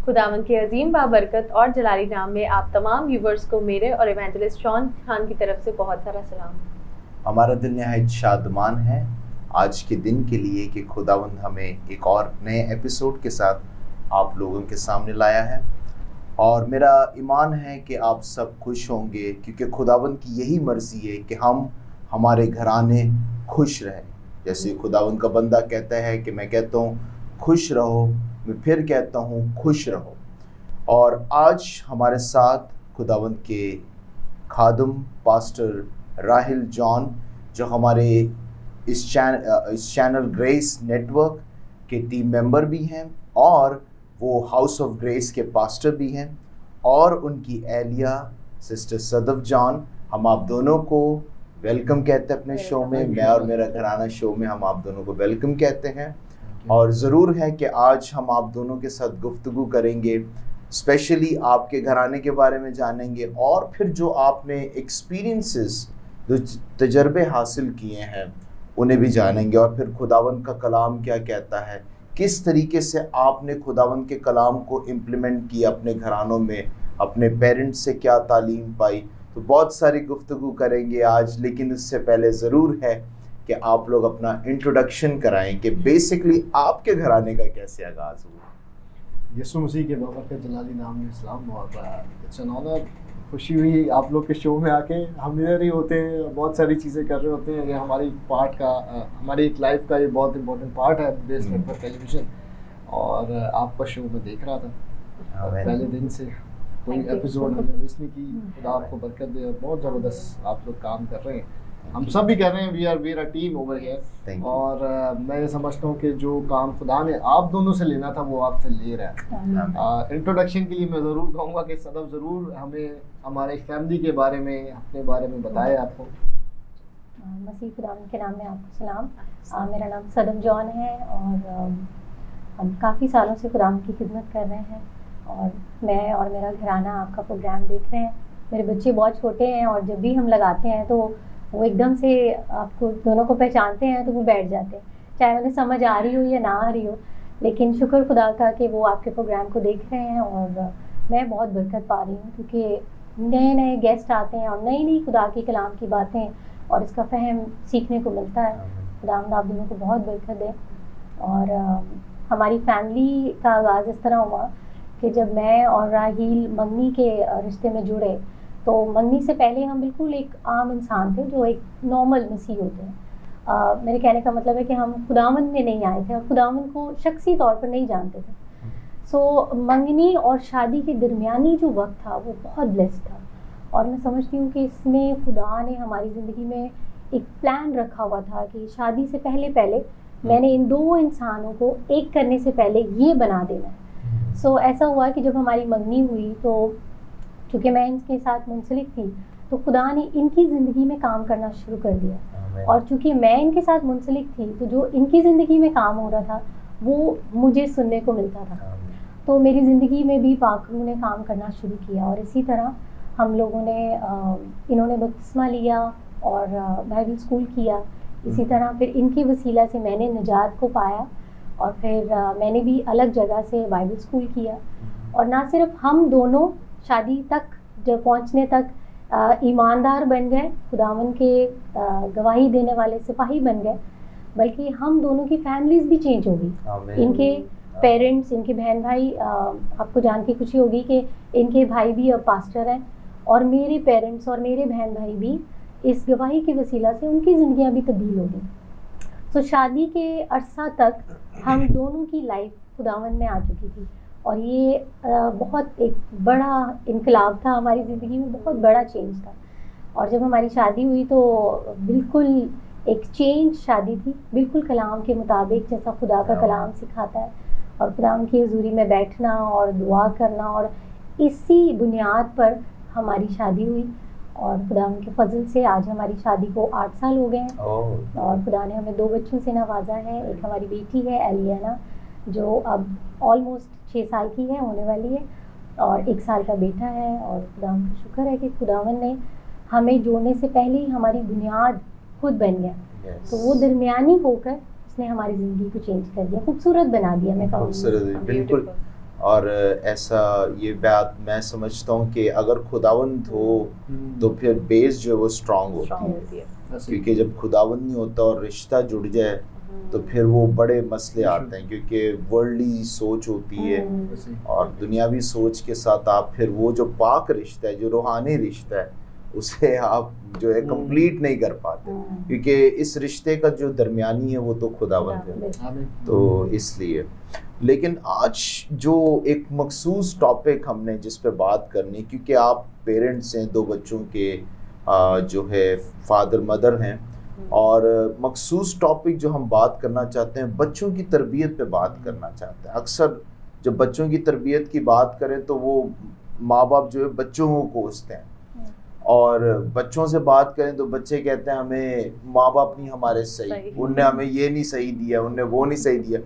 खुदावंद के अजीम बाबरकत और जलाली नाम में आप तमाम व्यूवर्स को मेरे और इवेंजलिस्ट शॉन खान की तरफ से बहुत सारा सलाम। हमारा दिल निहायत शादमान है आज के दिन के लिए कि खुदावंद हमें एक और नए एपिसोड के साथ आप लोगों के सामने लाया है और मेरा ईमान है कि आप सब खुश होंगे क्योंकि खुदावंद की यही मर्ज़ी है कि हम हमारे घराने खुश रहें। जैसे खुदावंद का बंदा कहता है कि मैं कहता हूँ खुश रहो, मैं फिर कहता हूँ खुश रहो। और आज हमारे साथ खुदावंद के खादम पास्टर राहिल जॉन जो हमारे इस चैनल ग्रेस नेटवर्क के टीम मेंबर भी हैं और वो हाउस ऑफ ग्रेस के पास्टर भी हैं, और उनकी एहलिया सिस्टर सदफ जॉन। हम आप दोनों को वेलकम कहते हैं अपने शो में। मैं और मेरा घराना शो में हम आप दोनों को वेलकम कहते हैं और ज़रूर है कि आज हम आप दोनों के साथ गुफ्तगू करेंगे, स्पेशली आपके घराने के बारे में जानेंगे और फिर जो आपने एक्सपीरियंसेस जो तजर्बे हासिल किए हैं उन्हें भी जानेंगे, और फिर खुदावंद का कलाम क्या कहता है, किस तरीके से आपने खुदावंद के कलाम को इम्प्लीमेंट किया अपने घरानों में, अपने पेरेंट्स से क्या तालीम पाई। तो बहुत सारी गुफ्तगू करेंगे आज, लेकिन उससे पहले ज़रूर है कि आप लोग अपना इंट्रोडक्शन कराएं कि बेसिकली आपके घराने का कैसे आगाज़ हुआ। यीशु मसीह के बाबरकत जलाली नाम में इस्लाम। और इट्स एन ऑनर, खुशी हुई आप लोग के शो में आके। हम इधर ही होते हैं, बहुत सारी चीज़ें कर रहे होते हैं। ये हमारी पार्ट का हमारी एक लाइफ का ये बहुत इंपॉर्टेंट पार्ट है बेस नेटवर्क टेलीविज़न। और आपका शो में देख रहा था पहले दिन से, कोई एपिसोड हमने मिस नहीं की। खुदा आपको बरकत दे। बहुत ज़बरदस्त आप लोग काम कर रहे हैं, हम सब भी कर रहे हैं। We are a team over here. और मैं ये समझता हूँ कि जो काम खुदा ने आप दोनों से लेना था वो आपसे ले रहा है। इंट्रोडक्शन के लिए मैं ज़रूर कहूँगा कि सदफ ज़रूर हमें हमारे फैमिली के बारे में, अपने बारे में बताए आपको। मसीह खुदा के नाम में आपको सलाम। मेरा नाम सदफ जॉन है और हम काफ़ी सालों से खुदा की खिदमत कर रहे हैं और मैं और मेरा घराना आपका प्रोग्राम देख रहे हैं। मेरे बच्चे बहुत छोटे हैं और जब भी हम लगाते हैं तो वो एकदम से आपको दोनों को पहचानते हैं, तो वो बैठ जाते हैं, चाहे उन्हें समझ आ रही हो या ना आ रही हो। लेकिन शुक्र खुदा का कि वो आपके प्रोग्राम को देख रहे हैं और मैं बहुत बरकत पा रही हूँ क्योंकि नए नए गेस्ट आते हैं और नई नई खुदा की कलाम की बातें और इसका फ़हम सीखने को मिलता है। खुदा आप दोनों को बहुत बरकत दे। और हमारी फैमिली का आगाज़ इस तरह हुआ कि जब मैं और राहील मंगनी के रिश्ते में जुड़े, तो मंगनी से पहले हम बिल्कुल एक आम इंसान थे जो एक नॉर्मल मसीह होते हैं। मेरे कहने का मतलब है कि हम खुदावंद में नहीं आए थे और खुदावंद को शख्सी तौर पर नहीं जानते थे। सो मंगनी और शादी के दरमियानी जो वक्त था वो बहुत ब्लेस्ड था और मैं समझती हूँ कि इसमें खुदा ने हमारी ज़िंदगी में एक प्लान रखा हुआ था कि शादी से पहले मैंने इन दो इंसानों को एक करने से पहले ये बना देना है। सो ऐसा हुआ कि जब हमारी मंगनी हुई तो चूँकि मैं इनके साथ मुंसलिक थी तो खुदा ने इनकी ज़िंदगी में काम करना शुरू कर दिया। और चूँकि मैं इनके साथ मुंसलिक थी तो जो इनकी ज़िंदगी में काम हो रहा था वो मुझे सुनने को मिलता था। तो मेरी ज़िंदगी में भी पाकरू ने काम करना शुरू किया और इसी तरह हम लोगों ने इन्होंने बपतिस्मा लिया और बाइबल स्कूल किया। इसी तरह फिर इनके वसीला से मैंने निजात को पाया और फिर मैंने भी अलग जगह से बाइबल स्कूल किया। और ना सिर्फ हम दोनों शादी तक जब पहुंचने तक ईमानदार बन गए, खुदावन के गवाही देने वाले सिपाही बन गए, बल्कि हम दोनों की फैमिलीज भी चेंज हो गई। इनके पेरेंट्स, इनके बहन भाई, आपको जान के खुशी होगी कि इनके भाई भी अब पास्टर हैं और मेरे पेरेंट्स और मेरे बहन भाई भी इस गवाही के वसीला से उनकी ज़िंदगियां भी तब्दील हो गई। तो शादी के अरसा तक हम दोनों की लाइफ खुदावन में आ चुकी थी और ये बहुत एक बड़ा इनकलाब था हमारी ज़िंदगी में, बहुत बड़ा चेंज था। और जब हमारी शादी हुई तो बिल्कुल एक चेंज शादी थी, बिल्कुल कलाम के मुताबिक जैसा खुदा का कलाम सिखाता है और खुदावन की हजूरी में बैठना और दुआ करना, और इसी बुनियाद पर हमारी शादी हुई। और खुदा के फजल से आज हमारी शादी को 8 साल हो गए हैं और खुदा ने हमें 2 बच्चों से नवाजा है। एक हमारी बेटी है एलियाना जो अब ऑलमोस्ट 6 साल की है, होने वाली है, और 1 साल का बेटा है। और खुदा का शुक्र है कि खुदावन ने हमें जोड़ने से पहले ही हमारी बुनियाद खुद बन गया। तो वो दरमियानी होकर उसने हमारी ज़िंदगी को चेंज कर दिया, खूबसूरत बना दिया। मैं कहूँगी बिल्कुल। और ऐसा ये बात मैं समझता हूँ कि अगर खुदावंद हो तो फिर बेस जो है वो स्ट्रांग होती स्ट्रांग है, होती है। क्योंकि जब खुदावंद नहीं होता और रिश्ता जुड़ जाए तो फिर वो बड़े मसले आते हैं, क्योंकि वर्ल्डली सोच होती है और दुनियावी सोच के साथ आप फिर वो जो पाक रिश्ता है, जो रूहानी रिश्ता है, उसे आप जो है कंप्लीट नहीं कर पाते, क्योंकि इस रिश्ते का जो दरमियानी है वो तो खुदावंद है। तो इसलिए लेकिन आज जो एक मखसूस टॉपिक हमने जिस पे बात करनी, क्योंकि आप पेरेंट्स हैं, 2 बच्चों के जो है फादर मदर हैं, और मखसूस टॉपिक जो हम बात करना चाहते हैं बच्चों की तरबियत पे बात करना चाहते हैं। अक्सर जब बच्चों की तरबियत की बात करें तो वो माँ बाप जो है बच्चों को कोसते हैं, और बच्चों से बात करें तो बच्चे कहते हैं हमें माँ बाप नहीं हमारे सही, उनने हमें ये नहीं सही दिया, उनने वो नहीं सही दिया।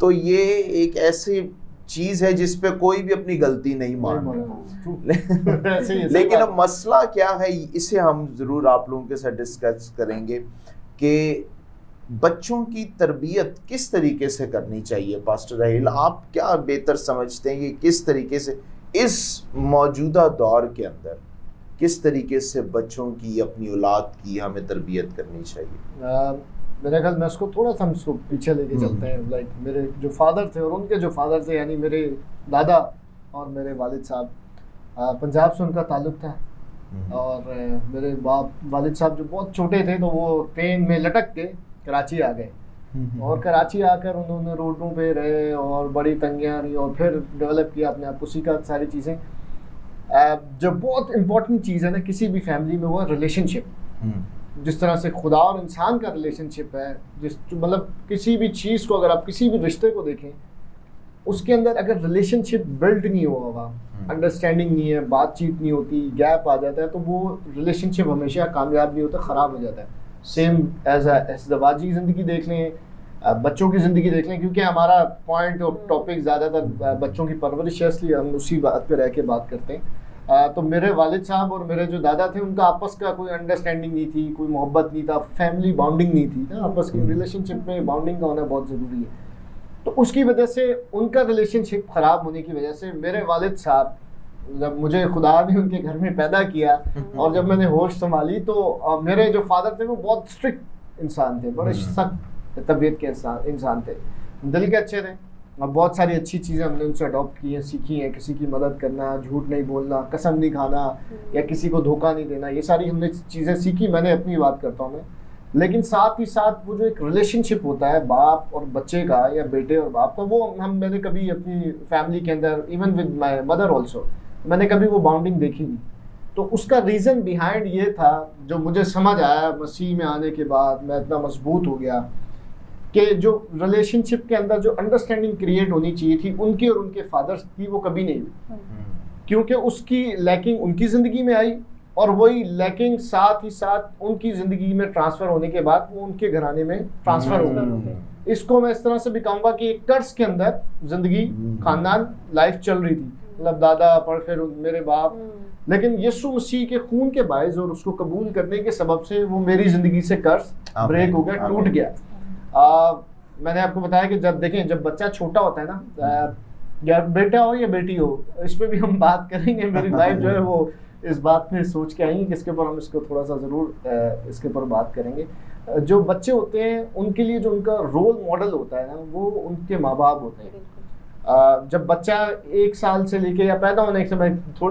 तो ये एक ऐसी चीज़ है जिस पे कोई भी अपनी गलती नहीं मानता। लेकिन अब मसला क्या है, इसे हम ज़रूर आप लोगों के साथ डिस्कस करेंगे कि बच्चों की तरबियत किस तरीके से करनी चाहिए। पास्टर राहिल, आप क्या बेहतर समझते हैं कि किस तरीके से इस मौजूदा दौर के अंदर किस तरीके से बच्चों की, अपनी औलाद की हमें तरबियत करनी चाहिए? मेरे ख्याल में उसको थोड़ा सा हम उसको पीछे लेके चलते हैं। लाइक मेरे जो फादर थे और उनके जो फादर थे, यानी मेरे दादा और मेरे वालिद साहब, पंजाब से उनका ताल्लुक़ था। और मेरे वालिद साहब जो बहुत छोटे थे तो वो ट्रेन में लटक के कराची आ गए, और कराची आकर उन्होंने रोडों पे रहे और बड़ी तंगियाँ रही, और फिर डेवलप किया अपने आप को, सीखा सारी चीज़ें। जो बहुत इम्पोर्टेंट चीज़ है ना किसी भी फैमिली में, वो रिलेशनशिप। जिस तरह से खुदा और इंसान का रिलेशनशिप है, मतलब किसी भी चीज़ को, अगर आप किसी भी रिश्ते को देखें, उसके अंदर अगर रिलेशनशिप बिल्ड नहीं होगा, अंडरस्टैंडिंग नहीं है, बातचीत नहीं होती, गैप आ जाता है, तो वो रिलेशनशिप हमेशा कामयाब नहीं होता, ख़राब हो जाता है। सेम एज अज़दवाजी ज़िंदगी देख लें, बच्चों की ज़िंदगी देख लें, क्योंकि हमारा पॉइंट और टॉपिक ज़्यादातर बच्चों की परवरिश है, इसलिए हम उसी बात पे रह के बात करते हैं। तो मेरे वालिद साहब और मेरे जो दादा थे, उनका आपस का कोई अंडरस्टैंडिंग नहीं थी, कोई मोहब्बत नहीं था, फैमिली बॉन्डिंग नहीं थी ना, आपस की रिलेशनशिप में बॉन्डिंग का होना बहुत ज़रूरी है। तो उसकी वजह से, उनका रिलेशनशिप ख़राब होने की वजह से, मेरे वालिद साहब, जब मुझे खुदा ने उनके घर में पैदा किया और जब मैंने होश संभाली, तो मेरे जो फादर थे वो बहुत स्ट्रिक्ट इंसान थे, बड़े सख्त तबीयत के इंसान थे, दिल के अच्छे थे, और बहुत सारी अच्छी चीज़ें हमने उनसे अडॉप्ट की हैं, सीखी हैं। किसी की मदद करना, झूठ नहीं बोलना, कसम नहीं खाना, या किसी को धोखा नहीं देना, ये सारी हमने चीज़ें सीखी। मैंने अपनी बात करता हूँ मैं, लेकिन साथ ही साथ वो जो एक रिलेशनशिप होता है बाप और बच्चे का, या बेटे और बाप का, वो मैंने कभी अपनी फैमिली के अंदर, even with my mother also, मैंने कभी वो बॉन्डिंग देखी नहीं। तो उसका रीज़न बिहाइंड ये था, जो मुझे समझ आया मसीह में आने के बाद, मैं इतना मजबूत हो गया कि जो रिलेशनशिप के अंदर जो अंडरस्टैंडिंग क्रिएट होनी चाहिए थी उनकी और उनके फादर्स की, वो कभी नहीं हुई, क्योंकि उसकी लैकिंग उनकी ज़िंदगी में आई, और वही लैकिंग साथ ही साथ उनकी ज़िंदगी में ट्रांसफ़र होने के बाद वो उनके घराने में ट्रांसफ़र हो गई। इसको मैं इस तरह से भी कहूँगा कि एक कर्ज के अंदर ज़िंदगी, खानदान, लाइफ चल रही थी, मतलब दादा पर फिर मेरे बाप, लेकिन यीशु मसीह के खून के बायस और उसको कबूल करने के सबब से वो मेरी ज़िंदगी से कर्ज ब्रेक हो गया, टूट गया। मैंने आपको बताया कि जब बच्चा छोटा होता है ना, या बेटा हो या बेटी हो, इस पर भी हम बात करेंगे। मेरी वाइफ जो है वो इस बात में सोच के आएंगी कि इसके ऊपर हम इसको थोड़ा सा ज़रूर इसके ऊपर बात करेंगे। जो बच्चे होते हैं उनके लिए जो उनका रोल मॉडल होता है ना, वो उनके माँ बाप होते हैं। जब बच्चा 1 साल से लेके, या पैदा होने के समय,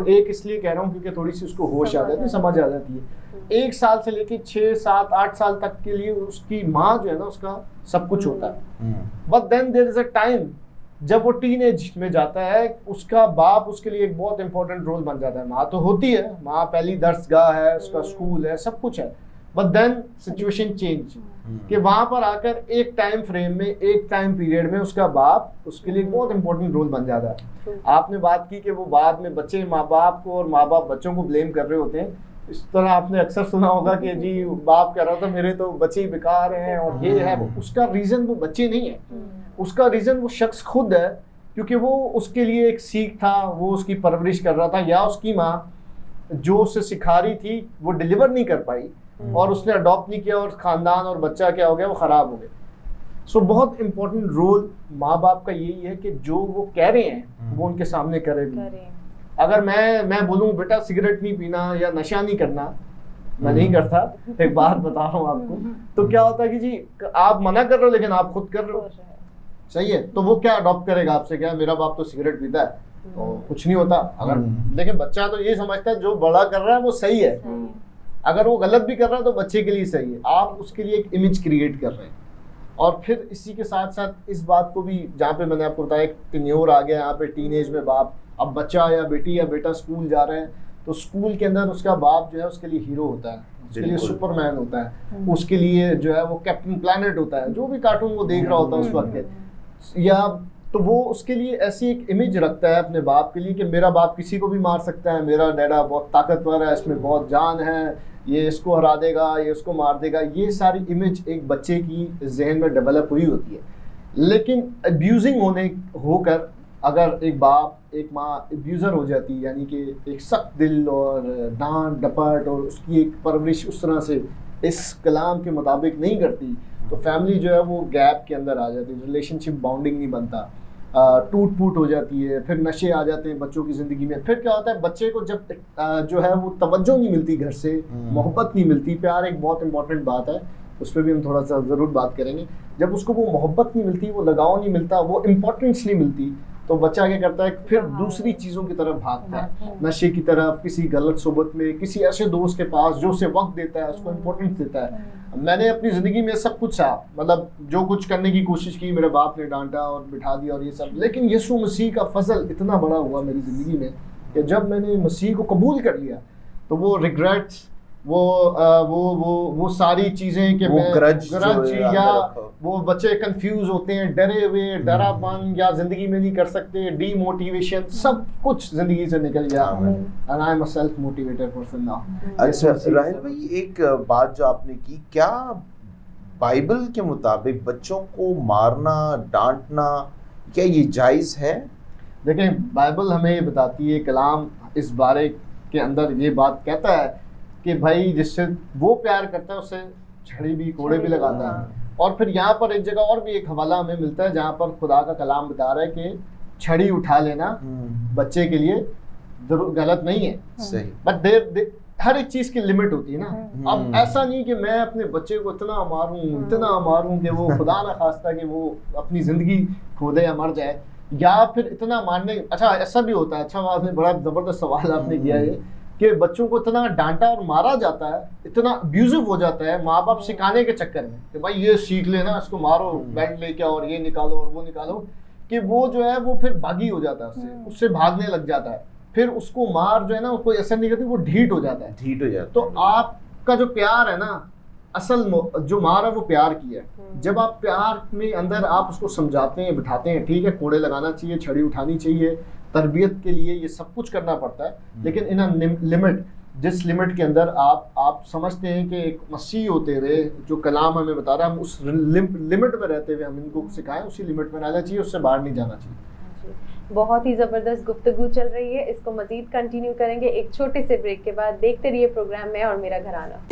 एक इसलिए कह रहा हूँ क्योंकि थोड़ी सी उसको होश आ जाती है, समझ आ जाती है, 1 साल से लेके 6, 7, 8 साल तक के लिए उसकी माँ जो है ना, उसका सब कुछ होता है। But then there is a time, जब वो टीनेज में जाता है, उसका बाप उसके लिए एक बहुत इंपॉर्टेंट रोल बन जाता है। माँ तो होती है, माँ पहली दर्सगाह है, उसका स्कूल है, सब कुछ है, बट देन सिचुएशन चेंज, कि वहाँ पर आकर एक टाइम फ्रेम में, एक टाइम पीरियड में उसका बाप उसके लिए एक बहुत इंपॉर्टेंट रोल बन जाता है। आपने बात की कि वो बाद में बच्चे माँ बाप को और माँ बाप बच्चों को ब्लेम कर रहे होते हैं। इस तरह आपने अक्सर सुना होगा कि जी बाप कह रहा था मेरे तो बच्चे बेकार हैं और ये है। उसका रीज़न वो बच्चे नहीं है, उसका रीज़न वो शख्स खुद है, क्योंकि वो उसके लिए एक सीख था, वो उसकी परवरिश कर रहा था, या उसकी माँ जो उसे सिखा रही थी वो डिलीवर नहीं कर पाई और उसने अडॉप्ट नहीं किया, और ख़ानदान और बच्चा क्या हो गया, वो ख़राब हो गया। सो बहुत इम्पोर्टेंट रोल माँ बाप का यही है कि जो वो कह रहे हैं वो उनके सामने करे भी। अगर मैं बोलूँ बेटा सिगरेट नहीं पीना या नशा नहीं करना, मैं नहीं करता, एक बात बता रहा हूँ आपको, तो क्या होता है कि जी आप मना कर रहे हो लेकिन आप खुद कर रहे हो, सही है, तो वो क्या अडॉप्ट करेगा आपसे, क्या मेरा बाप तो सिगरेट पीता है तो कुछ नहीं होता। अगर लेकिन बच्चा तो ये समझता है जो बड़ा कर रहा है वो सही है, अगर वो गलत भी कर रहा है तो बच्चे के लिए सही है। आप उसके लिए एक इमेज क्रिएट कर रहे हैं। और फिर इसी के साथ साथ इस बात को भी, जहाँ पे मैंने आपको बताया टेन्योर आ गया यहाँ पे, टीनेज में बाप, अब बच्चा या बेटी या बेटा स्कूल जा रहे हैं तो स्कूल के अंदर उसका बाप जो है उसके लिए हीरो होता है, उसके लिए सुपरमैन होता है, उसके लिए जो है वो कैप्टन प्लैनेट होता है, जो भी कार्टून वो देख रहा होता है उस वक्त, या तो वो उसके लिए ऐसी एक इमेज रखता है अपने बाप के लिए कि मेरा बाप किसी को भी मार सकता है, मेरा डैडा बहुत ताकतवर है, इसमें बहुत जान है, ये इसको हरा देगा, ये उसको मार देगा। ये सारी इमेज एक बच्चे की जहन में डेवलप हुई होती है। लेकिन अब्यूजिंग होकर अगर एक बाप एक माँ अब्यूज़र हो जाती है, यानी कि एक सख्त दिल और डांट डपट और उसकी एक परवरिश उस तरह से इस कलाम के मुताबिक नहीं करती, तो फैमिली जो है वो गैप के अंदर आ जाती है, रिलेशनशिप बॉन्डिंग नहीं बनता, टूट फूट हो जाती है, फिर नशे आ जाते हैं बच्चों की ज़िंदगी में। फिर क्या होता है, बच्चे को जब जो है वो तवज्जो नहीं मिलती घर से, मोहब्बत नहीं मिलती, प्यार एक बहुत इंपॉर्टेंट बात है, उस पर भी हम थोड़ा सा ज़रूर बात करेंगे। जब उसको वो मोहब्बत नहीं मिलती, वो लगाव नहीं मिलता, वो इम्पोर्टेंस नहीं मिलती, तो बच्चा क्या करता है, फिर दूसरी चीज़ों की तरफ भागता है, नशे की तरफ, किसी गलत सोबत में, किसी ऐसे दोस्त के पास जो उसे वक्त देता है, उसको इम्पोर्टेंस देता है। मैंने अपनी ज़िंदगी में सब कुछ सहा, मतलब जो कुछ करने की कोशिश की, मेरे बाप ने डांटा और बिठा दिया और ये सब, लेकिन यीशु मसीह का फजल इतना बड़ा हुआ मेरी ज़िंदगी में कि जब मैंने मसीह को कबूल कर लिया तो वो रिग्रेट्स, वो सारी चीज़ें कि मैं ग्रज या वो बच्चे कंफ्यूज होते हैं, डरे हुए, डरापन या ज़िंदगी में नहीं कर सकते, डीमोटिवेशन, सब कुछ ज़िंदगी से निकल गया। And I am a self motivated person now. अच्छा राहिल भाई, एक बात जो आपने की, क्या बाइबल के मुताबिक बच्चों को मारना डांटना क्या ये जायज़ है? देखें, बाइबल हमें ये बताती है, कलाम इस बारे के अंदर ये बात कहता है कि भाई जिससे वो प्यार करता है उससे छड़ी भी कोड़े भी लगाता है। और फिर यहाँ पर एक जगह और भी एक हवाला हमें मिलता है जहाँ पर खुदा का कलाम बता रहा है कि छड़ी उठा लेना बच्चे के लिए गलत नहीं है, सही, बट हर एक चीज़ की लिमिट होती है ना। अब ऐसा नहीं कि मैं अपने बच्चे को इतना मारूं कि वो खुदा ना खास्ता कि वो अपनी ज़िंदगी खो दे या मर जाए, या फिर इतना मारने, अच्छा ऐसा भी होता है, अच्छा आपने बड़ा ज़बरदस्त सवाल आपने किया है कि बच्चों को इतना डांटा और मारा जाता है, इतना अब्यूजिव हो जाता है माँ बाप सिखाने के चक्कर में कि भाई ये सीख लेना, इसको मारो, बेल्ट लेके और ये निकालो और वो निकालो, कि वो जो है वो फिर भागी हो जाता है, उससे भागने लग जाता है, फिर उसको मार जो है ना कोई असर नहीं करती, वो ढीठ हो जाता है। तो आपका जो प्यार है ना, असल जो मार है वो प्यार की है। जब आप प्यार में अंदर आप उसको समझाते हैं, बिठाते हैं, ठीक है कोड़े लगाना चाहिए, छड़ी उठानी चाहिए, तरबियत के लिए ये सब कुछ करना पड़ता है, लेकिन इन अ लिमिट, जिस लिमिट के अंदर आप समझते हैं कि एक मसीह होते हुए जो कलाम हमें बता रहा है, हम उस लिमिट में रहते हुए हम इनको सिखाएं, उसी लिमिट में रहना चाहिए, उससे बाहर नहीं जाना चाहिए। बहुत ही ज़बरदस्त गुफ्तगू चल रही है, इसको मज़ीद कंटिन्यू करेंगे एक छोटे से ब्रेक के बाद। देखते रहिए प्रोग्राम में और मेरा घराना।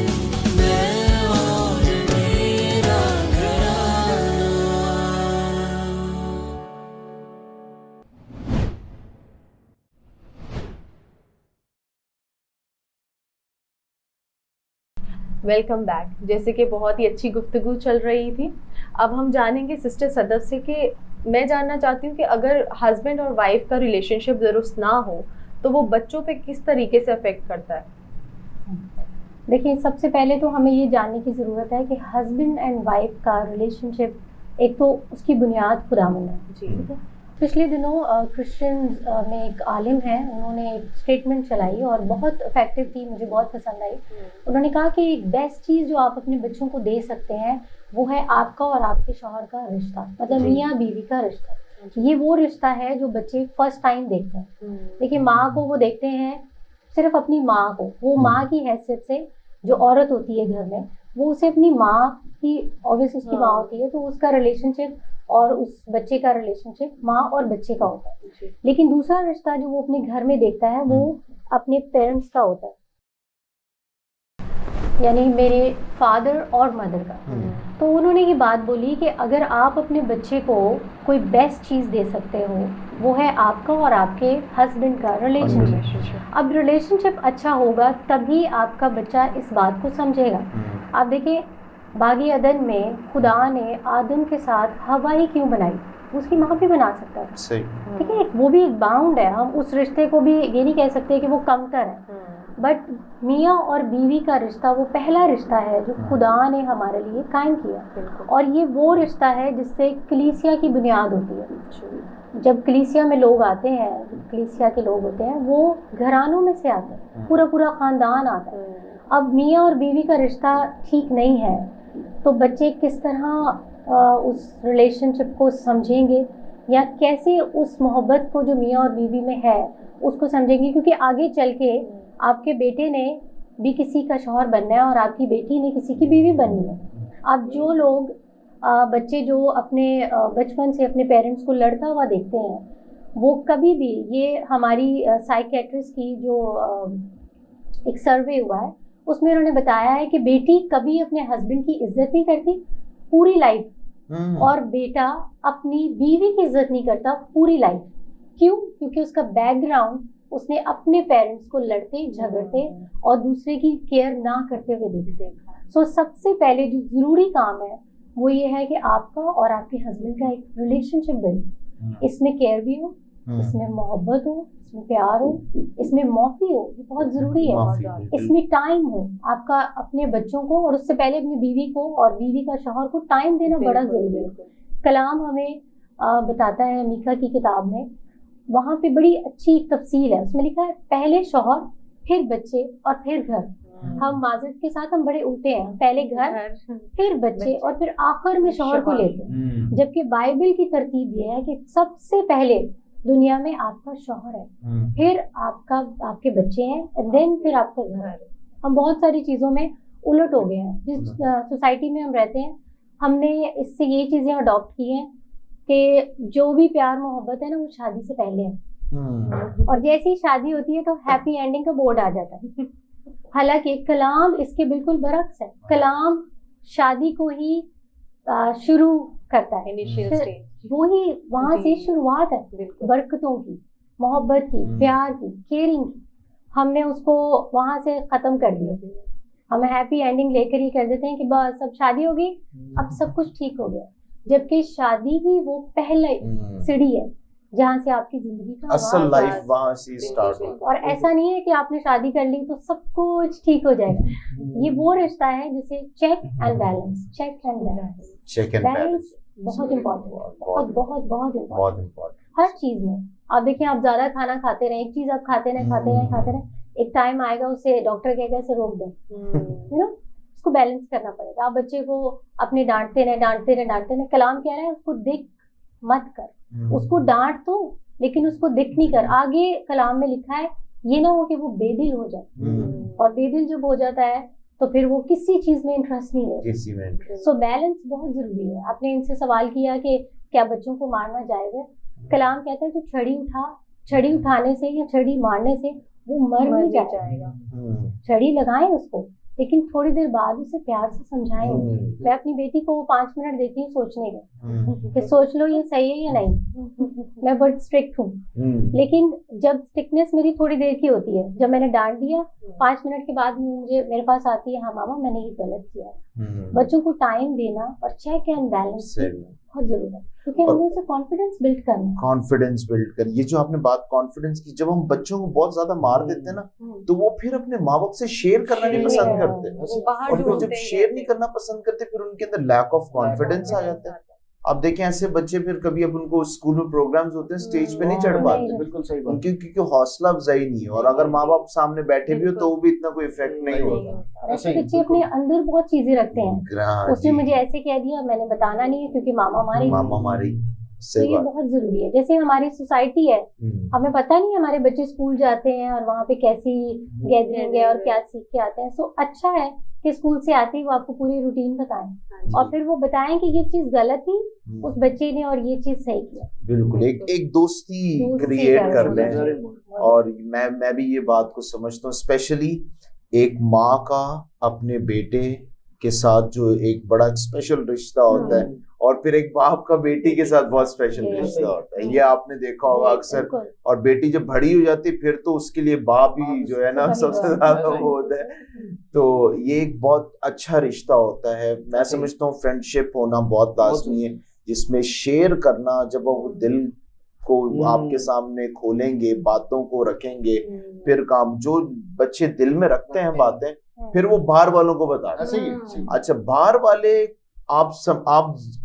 Welcome back. जैसे कि बहुत ही अच्छी गुफ्तगू चल रही थी, अब हम जानेंगे सिस्टर सदफ से कि मैं जानना चाहती हूँ कि अगर हस्बैंड और वाइफ का रिलेशनशिप दुरुस्त ना हो तो वो बच्चों पे किस तरीके से अफेक्ट करता है? देखिए, सबसे पहले तो हमें ये जानने की ज़रूरत है कि हस्बैंड एंड वाइफ का रिलेशनशिप, एक तो उसकी बुनियाद खुदावंद है, ठीक है। पिछले दिनों क्रिश्चियन में एक आलिम है, उन्होंने एक स्टेटमेंट चलाई और बहुत इफेक्टिव थी, मुझे बहुत पसंद आई। उन्होंने कहा कि एक बेस्ट चीज़ जो आप अपने बच्चों को दे सकते हैं वो है आपका और आपके शौहर का रिश्ता, मतलब मियाँ बीवी का रिश्ता। ये वो रिश्ता है जो बच्चे फर्स्ट टाइम देखते हैं। देखिए, माँ को वो देखते हैं सिर्फ अपनी माँ को, वो माँ की हैसियत से, जो औरत होती है घर में वो उसे अपनी माँ की, ऑब्वियस उसकी माँ होती है, तो उसका रिलेशनशिप और उस बच्चे का रिलेशनशिप माँ और बच्चे का होता है। लेकिन दूसरा रिश्ता जो वो अपने घर में देखता है वो अपने पेरेंट्स का होता है। यानी मेरे फादर और मदर का। तो उन्होंने ये बात बोली कि अगर आप अपने बच्चे को कोई बेस्ट चीज़ दे सकते हो वो है आपका और आपके हस्बैंड का रिलेशनशिप। अब रिलेशनशिप अच्छा होगा तभी आपका बच्चा इस बात को समझेगा। आप देखिए बागी अदन में खुदा ने आदम के साथ हवा ही क्यों बनाई, उसकी माँ भी बना सकता था, सही। ठीक है, वो भी एक बाउंड है, हम उस रिश्ते को भी ये नहीं कह सकते कि वो कमतर है। बट मियाँ और बीवी का रिश्ता वो पहला रिश्ता है जो खुदा ने हमारे लिए कायम किया, और ये वो रिश्ता है जिससे कलीसिया की बुनियाद होती है। जब कलीसिया में लोग आते हैं, कलीसिया के लोग होते हैं वो घरानों में से आते हैं, पूरा पूरा ख़ानदान आता है। अब मियाँ और बीवी का रिश्ता ठीक नहीं है तो बच्चे किस तरह उस रिलेशनशिप को समझेंगे या कैसे उस मोहब्बत को जो मियाँ और बीवी में है उसको समझेंगे, क्योंकि आगे चल के आपके बेटे ने भी किसी का शौहर बनना है और आपकी बेटी ने किसी की बीवी बननी है। अब जो लोग बच्चे जो अपने बचपन से अपने पेरेंट्स को लड़ता हुआ देखते हैं वो कभी भी, ये हमारी साइकेट्रिस्ट की जो एक सर्वे हुआ है उसमें उन्होंने बताया है कि बेटी कभी अपने हस्बैंड की इज्जत नहीं करती पूरी लाइफ, और बेटा अपनी बीवी की इज्जत नहीं करता पूरी लाइफ। क्यों? क्योंकि उसका बैकग्राउंड उसने अपने पेरेंट्स को लड़ते झगड़ते और दूसरे की केयर ना करते हुए देखते। सो सबसे पहले जो ज़रूरी काम है वो ये है कि आपका और आपके हस्बैंड का एक रिलेशनशिप बिल्ड, इसमें केयर भी हो, इसमें मोहब्बत हो, इसमें प्यार हो, इसमें माफ़ी हो, ये बहुत ज़रूरी है, इसमें टाइम हो आपका अपने बच्चों को और उससे पहले अपनी बीवी को और बीवी का शौहर को टाइम देना बड़ा ज़रूरी है। कलाम हमें बताता है मीका की किताब में, वहाँ पे बड़ी अच्छी एक तफसील है, उसमें लिखा है पहले शौहर फिर बच्चे और फिर घर। हम माजरत के साथ हम बड़े उल्टे हैं, पहले घर फिर बच्चे और फिर आखिर में शौहर को लेते हैं, जबकि बाइबल की तरतीब ये है कि सबसे पहले दुनिया में आपका शौहर है, फिर आपके बच्चे हैं, देन फिर आपका घर। हम बहुत सारी चीज़ों में उलट हो गए हैं। जिस सोसाइटी में हम रहते हैं हमने इससे ये चीज़ें अडॉप्ट की हैं कि जो भी प्यार मोहब्बत है ना वो शादी से पहले है, और जैसे ही शादी होती है तो हैप्पी एंडिंग का बोर्ड आ जाता है। हालांकि कलाम इसके बिल्कुल बरक्स है, कलाम शादी को ही शुरू करता है, वो ही वहाँ से शुरुआत है बरकतों की, मोहब्बत की, प्यार की, केयरिंग की। हमने उसको वहाँ से ख़त्म कर दिया, हम हैप्पी एंडिंग लेकर ही कर देते हैं कि बस अब शादी हो गई, अब सब कुछ ठीक हो गया, जबकि शादी ही वो पहला सीढ़ी है जहाँ से आपकी जिंदगी का असल लाइफ वहाँ से स्टार्ट होती है। और ऐसा नहीं है कि आपने शादी कर ली तो सब कुछ ठीक हो जाएगा। ये वो रिश्ता है जिसे check and balance, check and balance बहुत इम्पोर्टेंट है, बहुत बहुत बहुत इम्पोर्टेंट हर चीज में। आप देखिए आप ज्यादा खाना खाते रहे, एक चीज आप खाते रहे, एक टाइम आएगा उसे डॉक्टर कहेगा इसे रोक दें, यू नो, उसको बैलेंस करना पड़ेगा। आप बच्चे को अपने डांटते रहे। कलाम कह रहा है उसको दिख मत कर, उसको डांट दो लेकिन उसको दिख नहीं कर। आगे कलाम में लिखा है ये ना हो कि वो बेदिल हो जाए, और बेदिल जब हो जाता है तो फिर वो किसी चीज में इंटरेस्ट नहीं लेता। सो बैलेंस बहुत जरूरी है। आपने इनसे सवाल किया कि क्या बच्चों को मारना जायज है? कलाम कहता है कि छड़ी उठाने से या छड़ी मारने से वो मर नहीं जाएगा। छड़ी लगाएं उसको, लेकिन थोड़ी देर बाद उसे प्यार से समझाएं। मैं अपनी बेटी को 5 मिनट देती हूँ सोचने के, कि सोच लो ये सही है या नहीं। मैं बहुत स्ट्रिक्ट हूँ, लेकिन जब स्ट्रिक्टनेस मेरी थोड़ी देर की होती है, जब मैंने डांट दिया 5 मिनट के बाद मेरे पास आती है, हाँ मामा मैंने ये गलत किया। बच्चों को टाइम देना और चेक एंड बैलेंस बहुत जरूरी है, क्योंकि हमें उसे कॉन्फिडेंस बिल्ड करना। ये जो आपने बात कॉन्फिडेंस की, जब हम बच्चों को बहुत ज्यादा मार देते हैं ना तो वो फिर अपने माँ बाप से शेयर करना नहीं पसंद करते, और जब शेयर नहीं करना पसंद करते फिर उनके अंदर लैक ऑफ कॉन्फिडेंस आ जाता है। आप देखें ऐसे बच्चे फिर कभी अब उनको स्कूल में प्रोग्राम्स होते हैं स्टेज पे नहीं चढ़ पाते, बिल्कुल सही बात, क्योंकि हौसला अफजाई नहीं है, और अगर माँ बाप सामने बैठे भी हो तो वो भी इतना कोई इफेक्ट नहीं होता। ऐसे बच्चे अपने अंदर बहुत चीजें रखते हैं, उसने मुझे ऐसे कह दिया, मैंने बताना नहीं है क्योंकि मामा मारेगी। तो ये बहुत जरूरी है। जैसे हमारी सोसाइटी है, हमें पता नहीं हमारे बच्चे स्कूल जाते हैं और वहाँ पे कैसी गैदरिंग है और क्या सीख के आते हैं। सो अच्छा है कि स्कूल से आते ही वो आपको पूरी रूटीन बताएं, और फिर वो बताएं कि ये चीज गलत थी उस बच्चे ने और ये चीज सही किया। बिल्कुल, एक दोस्ती क्रिएट कर लें। और मैं भी ये बात को समझता हूँ, स्पेशली एक माँ का अपने बेटे के साथ जो एक बड़ा स्पेशल रिश्ता होता है, और फिर एक बाप का बेटी के साथ बहुत स्पेशल रिश्ता होता है, ये आपने देखा होगा अक्सर। और बेटी जब बड़ी हो जाती है फिर तो उसके लिए बाप ही जो है ना सबसे ज्यादा वो होता है। तो ये एक बहुत अच्छा रिश्ता होता है। मैं समझता हूँ फ्रेंडशिप होना बहुत लाजमी है, जिसमें शेयर करना, जब वो दिल को आपके सामने खोलेंगे, बातों को रखेंगे, फिर काम जो बच्चे दिल में रखते हैं बातें फिर वो बाहर वालों को बताते हैं। अच्छा, बाहर वाले आप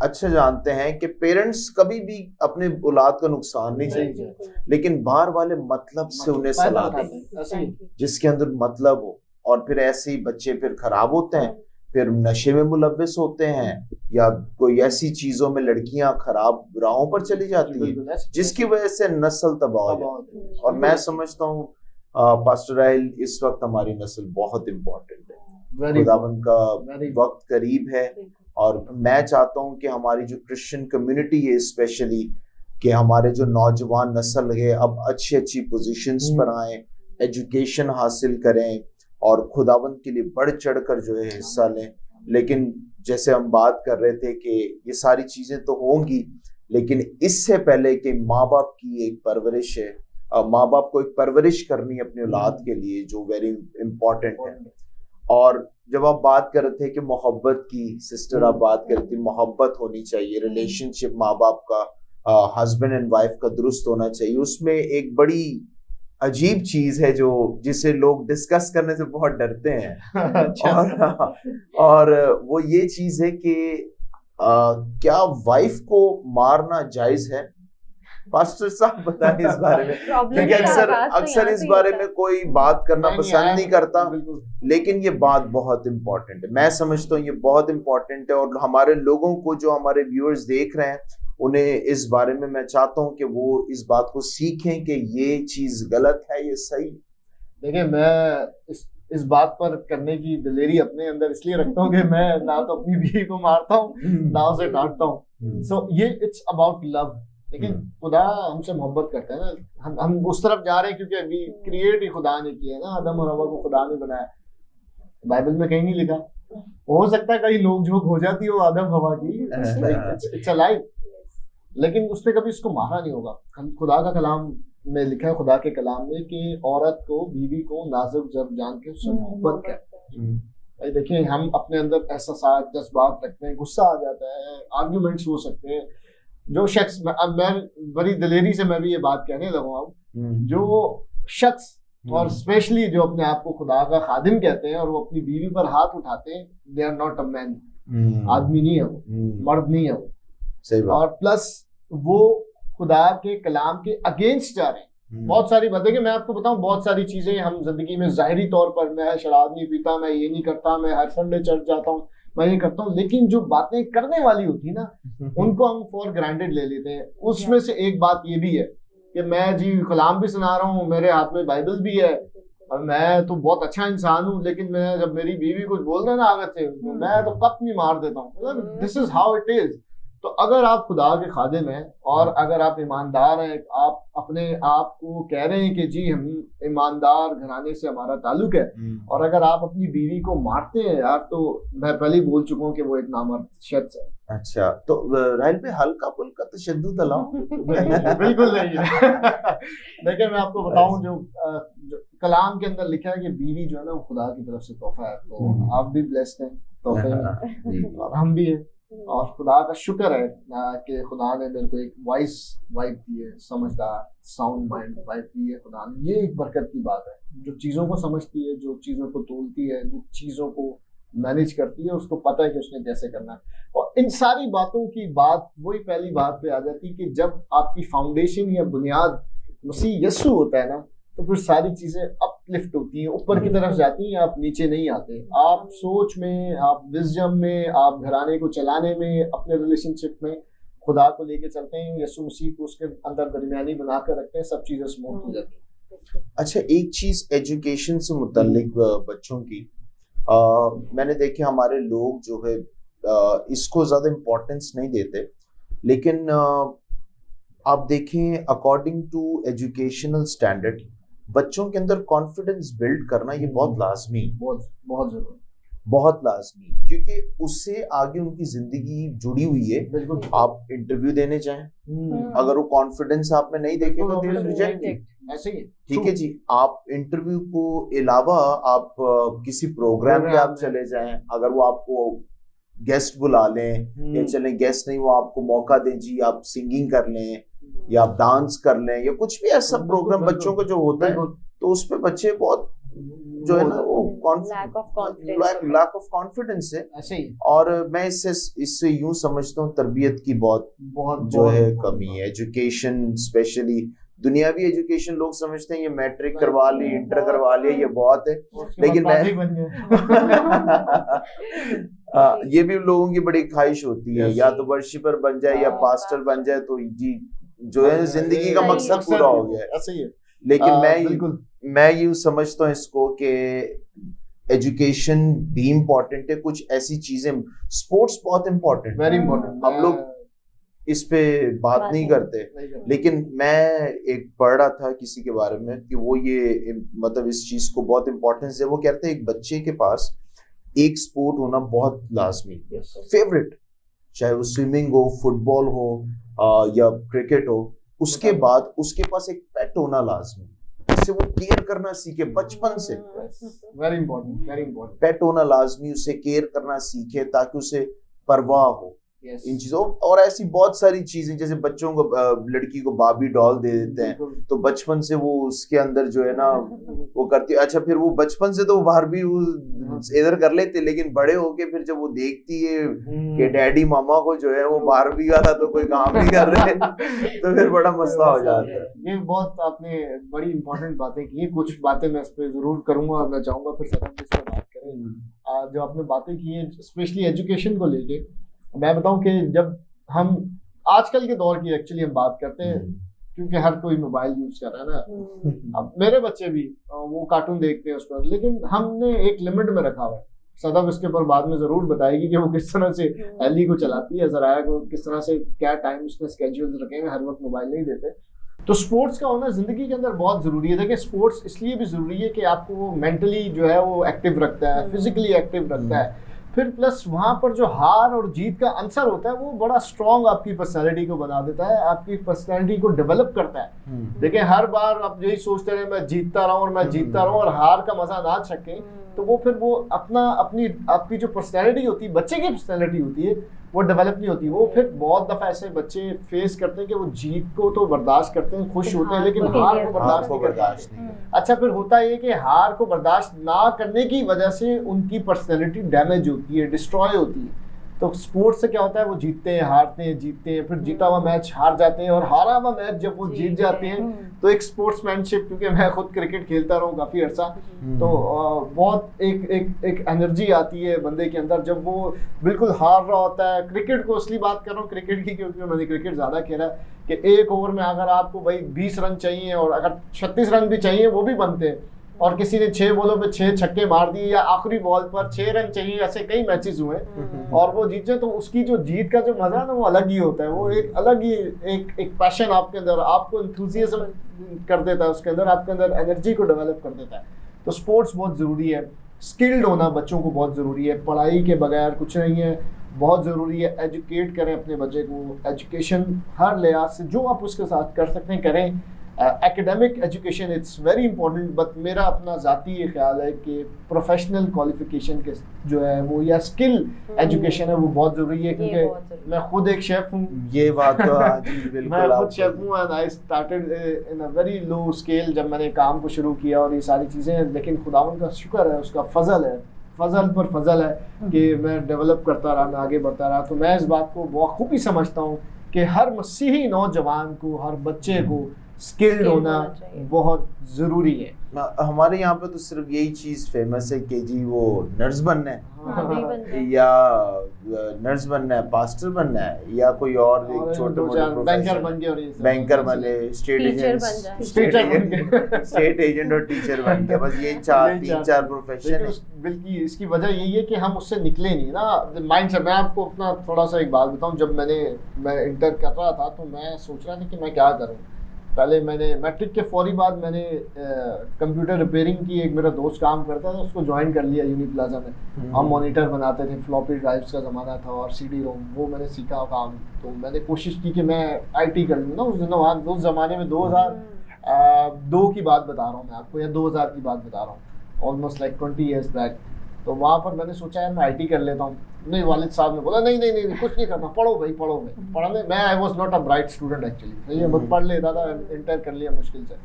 अच्छा जानते हैं कि पेरेंट्स कभी भी अपने औलाद का नुकसान नहीं चाहिए, लेकिन बाहर वाले मतलब से उन्हें सलाह दें जिसके अंदर मतलब हो, और फिर ऐसे ही बच्चे फिर खराब होते हैं, फिर नशे में मुलव्विस होते हैं, या कोई ऐसी चीजों में लड़कियां खराब राहों पर चली जाती हैं जिसकी वजह से नस्ल तबाह हो जाती है। और मैं समझता हूँ पास्टर राहिल, इस वक्त हमारी नस्ल बहुत इम्पोर्टेंट है, खुदावंद का वक्त करीब है, और मैं चाहता हूँ कि हमारी जो क्रिश्चियन कम्युनिटी है स्पेशली, कि हमारे जो नौजवान नस्ल है अब अच्छी अच्छी पोजीशंस पर आए, एजुकेशन हासिल करें और खुदावंद के लिए बढ़ चढ़ कर जो है हिस्सा लें। लेकिन जैसे हम बात कर रहे थे कि ये सारी चीजें तो होंगी, लेकिन इससे पहले कि माँ बाप की एक परवरिश है, माँ बाप को एक परवरिश करनी अपनी औलाद के लिए जो वेरी इम्पोर्टेंट है। और जब आप बात कर रहे थे कि मोहब्बत की, सिस्टर आप बात कर रही थी, मोहब्बत होनी चाहिए, रिलेशनशिप माँ बाप का, हस्बैंड एंड वाइफ का दुरुस्त होना चाहिए, उसमें एक बड़ी अजीब चीज है जो जिसे लोग डिस्कस करने से बहुत डरते हैं। और वो ये चीज है कि क्या वाइफ को मारना जायज है? पास्टर साहब बताएं इस बारे में, क्योंकि अक्सर इस बारे में कोई बात करना पसंद नहीं करता, लेकिन ये बात बहुत इम्पोर्टेंट है। मैं समझता हूँ ये बहुत इम्पोर्टेंट है, और हमारे लोगों को, जो हमारे व्यूअर्स देख रहे हैं, उन्हें इस बारे में मैं चाहता हूँ कि वो इस बात को सीखें कि ये चीज गलत है, ये सही। देखिए, मैं इस बात पर करने की दिलेरी अपने अंदर इसलिए रखता हूँ कि मैं ना तो अपनी बीवी को मारता हूँ ना उसे डांटता हूँ। सो ये इट्स अबाउट लव। लेकिन खुदा हमसे मोहब्बत करता है ना, हम उस तरफ जा रहे हैं क्योंकि अभी क्रिएट ही खुदा ने किया है ना, आदम और हवा को खुदा ने बनाया। बाइबल में कहीं नहीं लिखा, हो सकता है कहीं नोक झोंक हो जाती हो आदम हवा की, इट्स अ लाइफ, लेकिन उसने कभी इसको मारा नहीं होगा। खुदा का कलाम में लिखा है, खुदा के कलाम में, कि औरत को, बीवी को नाजुक जब जान के उससे मोहब्बत करते हैं। देखिए, हम अपने अंदर एहसास, जज्बात रखते हैं, गुस्सा आ जाता है, आर्ग्यूमेंट्स हो सकते हैं। जो शख्स, मैं बड़ी दिलेरी से मैं भी ये बात कहने लगा हूँ, जो शख्स और स्पेशली जो अपने आप को खुदा का खादिम कहते हैं और वो अपनी बीवी पर हाथ उठाते हैं, they are not a man. आदमी नहीं है वो, मर्द नहीं है वो। सही बात। और प्लस वो खुदा के कलाम के अगेंस्ट जा रहे हैं। बहुत सारी बातें, मैं आपको बताऊं, बहुत सारी चीजें हम जिंदगी में जाहिरी तौर पर, मैं शराब नहीं पीता, मैं ये नहीं करता, मैं हर संडे चर्च जाता हूँ, मैं ये करता हूँ, लेकिन जो बातें करने वाली होती है ना, उनको हम फॉर ग्रांटेड ले लेते हैं। उसमें से एक बात ये भी है कि मैं जी कलाम भी सुना रहा हूँ, मेरे हाथ में बाइबल भी है, और मैं तो बहुत अच्छा इंसान हूँ, लेकिन मैं जब मेरी बीवी कुछ बोल रहे ना आगे से, मैं तो कप नहीं मार देता हूँ। This is how it is. तो अगर आप खुदा के खादिम हैं और अगर आप ईमानदार हैं, आप अपने आप को कह रहे हैं कि जी हम ईमानदार घराने से हमारा ताल्लुक है, और अगर आप अपनी बीवी को मारते हैं यार, तो मैं पहले ही बोल चुका हूँ कि वो एक नामर्द शख्स है। अच्छा, तो राहिल पे हल्का फुल्का तशद्दुद अलाउ बिल्कुल नहीं है। देखिए, मैं आपको बताऊं, जो कलाम के अंदर लिखा है कि बीवी जो है ना, वो खुदा की तरफ से तोहफा है। तो आप भी ब्लेस्ड हैं तोहफे में, और हम भी हैं, और खुदा का शुक्र है कि खुदा ने मेरे को एक वाइस वाइफ दी है, समझदार साउंड माइंड वाइफ दी है खुदा ने। ये एक बरकत की बात है, जो चीज़ों को समझती है, जो चीज़ों को तोलती है, जो चीज़ों को मैनेज करती है, उसको पता है कि उसने कैसे करना है। और इन सारी बातों की बात वही पहली बात पे आ जाती है कि जब आपकी फाउंडेशन या बुनियाद मसीह यस्सु होता है ना, तो फिर सारी चीजें अपलिफ्ट होती हैं, ऊपर की तरफ जाती हैं, आप नीचे नहीं आते। आप सोच में, आप विजडम में, आप घराने को चलाने में, अपने रिलेशनशिप में खुदा को लेके चलते हैं, यीशु मसीह को उसके अंदर दरमियानी बना कर रखते हैं, सब चीजें स्मूथ हो जाती हैं। अच्छा, एक चीज एजुकेशन से मुताल्लिक बच्चों की, मैंने देखे हमारे लोग जो है इसको ज्यादा इम्पोर्टेंस नहीं देते, लेकिन आप देखें अकॉर्डिंग टू एजुकेशनल स्टैंडर्ड बच्चों के अंदर कॉन्फिडेंस बिल्ड करना ये बहुत लाजमी है, बहुत बहुत जरूरी, बहुत लाजमी, क्योंकि उससे आगे उनकी जिंदगी जुड़ी हुई है। बिल्कुल। आप इंटरव्यू देने जाएं, हम्म, अगर वो कॉन्फिडेंस आप में नहीं देखेगा तो रिजेक्ट। ऐसे ही है। ठीक है जी, आप इंटरव्यू को अलावा आप किसी प्रोग्राम पे प्रोग्राम आप में। चले जाएं, अगर वो आपको गेस्ट बुला लें या चलें गेस्ट नहीं, वो आपको मौका दें जी, आप सिंगिंग कर लें या आप डांस कर लें या कुछ भी ऐसा बिल्कुल, प्रोग्राम बिल्कुल, बच्चों का जो होता है, बिल्कुल। तो उसमें बच्चे बहुत जो है ना वो Lack of confidence. Lack of confidence है। ऐसे ही और मैं इससे यूं समझता हूँ तरबियत की बहुत बहुत जो है कमी है। एजुकेशन स्पेशली दुनियावी एजुकेशन, लोग समझते हैं ये मैट्रिक करवा ली, इंटर करवा लिया, ये बहुत है। लेकिन मैं बन गए। ये भी लोगों की बड़ी ख्वाहिश होती है, Yes. या तो वर्शिपर बन जाए या हाँ, पास्टर बन जाए, तो जी जो है जिंदगी का सही मकसद मकसद पूरा हो गया है। ऐसे ही है। लेकिन बिल्कुल मैं यूं समझता हूँ इसको कि एजुकेशन भी इम्पोर्टेंट है, कुछ ऐसी चीजें, स्पोर्ट्स बहुत इम्पोर्टेंट है, वेरी इंपॉर्टेंट। हम लोग इस पे बात नहीं करते। लेकिन मैं एक पढ़ रहा था किसी के बारे में कि वो ये मतलब इस चीज को बहुत इंपॉर्टेंस है। वो कहते हैं एक बच्चे के पास एक स्पोर्ट होना बहुत लाजमी है, फेवरेट, चाहे वो स्विमिंग हो, फुटबॉल हो या क्रिकेट हो। उसके बाद उसके पास एक पेट होना लाजमी, जिससे वो केयर करना सीखे बचपन से। Very important, very important. पेट होना लाजमी, उसे केयर करना सीखे ताकि उसे परवाह हो इन चीजों। और ऐसी बहुत सारी चीजें, जैसे बच्चों को लड़की को बाबी डॉल दे देते हैं, तो बचपन से वो उसके अंदर जो है ना वो करती है। अच्छा, फिर वो बचपन से तो वो बाहर भी इधर कर लेते, लेकिन बड़े होके फिर जब वो देखती है कि डैडी मामा को जो है वो बाहर भी वाला तो कोई काम नहीं कर रहे तो फिर बड़ा मसला हो जाता है। ये बहुत आपने बड़ी इंपॉर्टेंट बातें की, कुछ बातें मैं इस पे जरूर करूंगा और मैं चाहूंगा फिर सदम इस पर बात करें। जो आपने बातें की हैं स्पेशली एजुकेशन को लेके, मैं बताऊं कि जब हम आजकल के दौर की एक्चुअली हम बात करते हैं, क्योंकि हर कोई मोबाइल यूज कर रहा है ना। अब मेरे बच्चे भी वो कार्टून देखते हैं उस पर, लेकिन हमने एक लिमिट में रखा हुआ है। सदम इसके ऊपर बाद में जरूर बताएगी कि वो किस तरह से एली को चलाती है, जराया को किस तरह से क्या टाइम उसने स्केड्यूल्स रखे हैं, हर वक्त मोबाइल नहीं देते। तो स्पोर्ट्स का होना जिंदगी के अंदर बहुत जरूरी है। देखिए स्पोर्ट्स इसलिए भी जरूरी है कि आपको वो मेंटली जो है वो एक्टिव रखता है, फिजिकली एक्टिव रखता है, फिर प्लस वहाँ पर जो हार और जीत का आंसर होता है वो बड़ा स्ट्रॉन्ग आपकी पर्सनालिटी को बना देता है, आपकी पर्सनालिटी को डेवलप करता है। देखिए हर बार आप यही सोचते रहे मैं जीतता रहूं और मैं जीतता रहूं और हार का मजा ना सकें, तो वो फिर वो आपकी जो पर्सनालिटी होती है, बच्चे की पर्सनालिटी होती है, वो डेवलप नहीं होती। वो फिर बहुत दफा ऐसे बच्चे फेस करते हैं कि वो जीत को तो बर्दाश्त करते हैं, खुश होते हैं, लेकिन हार को बर्दाश्त नहीं करते। अच्छा, फिर होता है कि हार को बर्दाश्त ना करने की वजह से उनकी पर्सनैलिटी डैमेज होती है, डिस्ट्रॉय होती है। तो स्पोर्ट्स से क्या होता है, वो जीतते हैं, हारते हैं, जीतते हैं, फिर जीता हुआ मैच हार जाते हैं, और हारा हुआ मैच जब वो जीत जाते हैं तो एक स्पोर्ट्समैनशिप, क्योंकि मैं खुद क्रिकेट खेलता रहा हूँ काफ़ी अर्सा, तो बहुत एक एनर्जी आती है बंदे के अंदर जब वो बिल्कुल हार रहा होता है। क्रिकेट को असली बात कर रहा हूँ क्रिकेट की, क्योंकि मैंने क्रिकेट ज़्यादा खेला है, कि एक ओवर में अगर आपको भाई 20 रन चाहिए और अगर 36 रन भी चाहिए वो भी बनते हैं, और किसी ने 6 बॉलों पे 6 छक्के मार दिए या आखिरी बॉल पर 6 रन चाहिए, ऐसे कई मैचेस हुए और वो जीते, तो उसकी जो जीत का जो मजा है ना वो अलग ही होता है। वो एक अलग ही एक पैशन आपके अंदर, आपको एंथुसियाज्म कर देता है, उसके अंदर आपके अंदर एनर्जी को डेवलप कर देता है। तो स्पोर्ट्स बहुत ज़रूरी है, स्किल्ड होना बच्चों को बहुत ज़रूरी है, पढ़ाई के बगैर कुछ नहीं है, बहुत ज़रूरी है। एजुकेट करें अपने बच्चे को, एजुकेशन हर लिहाज से जो आप उसके साथ कर सकते हैं करें। Academic education it's very important, but मेरा अपना ज़ाती ये ख्याल है कि प्रोफेशनल क्वालिफिकेशन के जो है वो या स्किल एजुकेशन है वो बहुत ज़रूरी है, क्योंकि मैं खुद एक शेफ़ हूँ। ये बात तो हाँ जी बिल्कुल, मैं खुद शेफ़ हूँ and I started in a very low scale जब मैंने काम को शुरू किया और ये सारी चीज़ें, लेकिन खुदावंद का शुक्र है, उसका फजल है, फजल पर फजल है कि मैं डेवलप करता रहा, मैं आगे बढ़ता रहा। तो मैं इस बात को बहुत खूबी समझता हूँ कि हर मसीही नौजवान को, हर बच्चे को स्किल्ड होना बहुत ज़रूरी है। हमारे यहाँ पे तो सिर्फ यही चीज़ फेमस है कि जी वो नर्स बनना है या नर्स बनना है, पास्टर बनना है, या कोई और एक छोटे मोटे बैंकर बन गए, और बैंकर बने, स्टेट एजेंट और टीचर बन गए, बस ये 3-4 प्रोफेशन है। बल्कि इसकी वजह यही है कि हम उससे निकले नहीं ना माइंड से। मैं आपको अपना थोड़ा सा एक बात बताऊं, जब मैं इंटर कर रहा था तो मैं सोच रहा था कि मैं क्या करूं। पहले मैंने मैट्रिक के फौरी बाद मैंने कंप्यूटर रिपेयरिंग की, एक मेरा दोस्त काम करता था, उसको ज्वाइन कर लिया यूनी प्लाजा में। हम मॉनिटर बनाते थे, फ्लॉपी ड्राइव्स का ज़माना था और CD रोम, वो मैंने सीखा काम। तो मैंने कोशिश की कि मैं IT कर लूँ ना उस ज़माने में। 2002 की बात बता रहा हूँ मैं आपको, या 2000 की बात बता रहा हूँ, ऑलमोस्ट लाइक 20 ईयर्स बैक। तो वहाँ पर मैंने सोचा यार मैं IT कर लेता हूँ। नहीं, वालिद साहब ने बोला नहीं कुछ नहीं करना, पढ़ो भाई पढ़ो। पढ़ने मैं I was not a bright student actually, ये बहुत पढ़ लेता था, इंटर कर लिया मुश्किल से।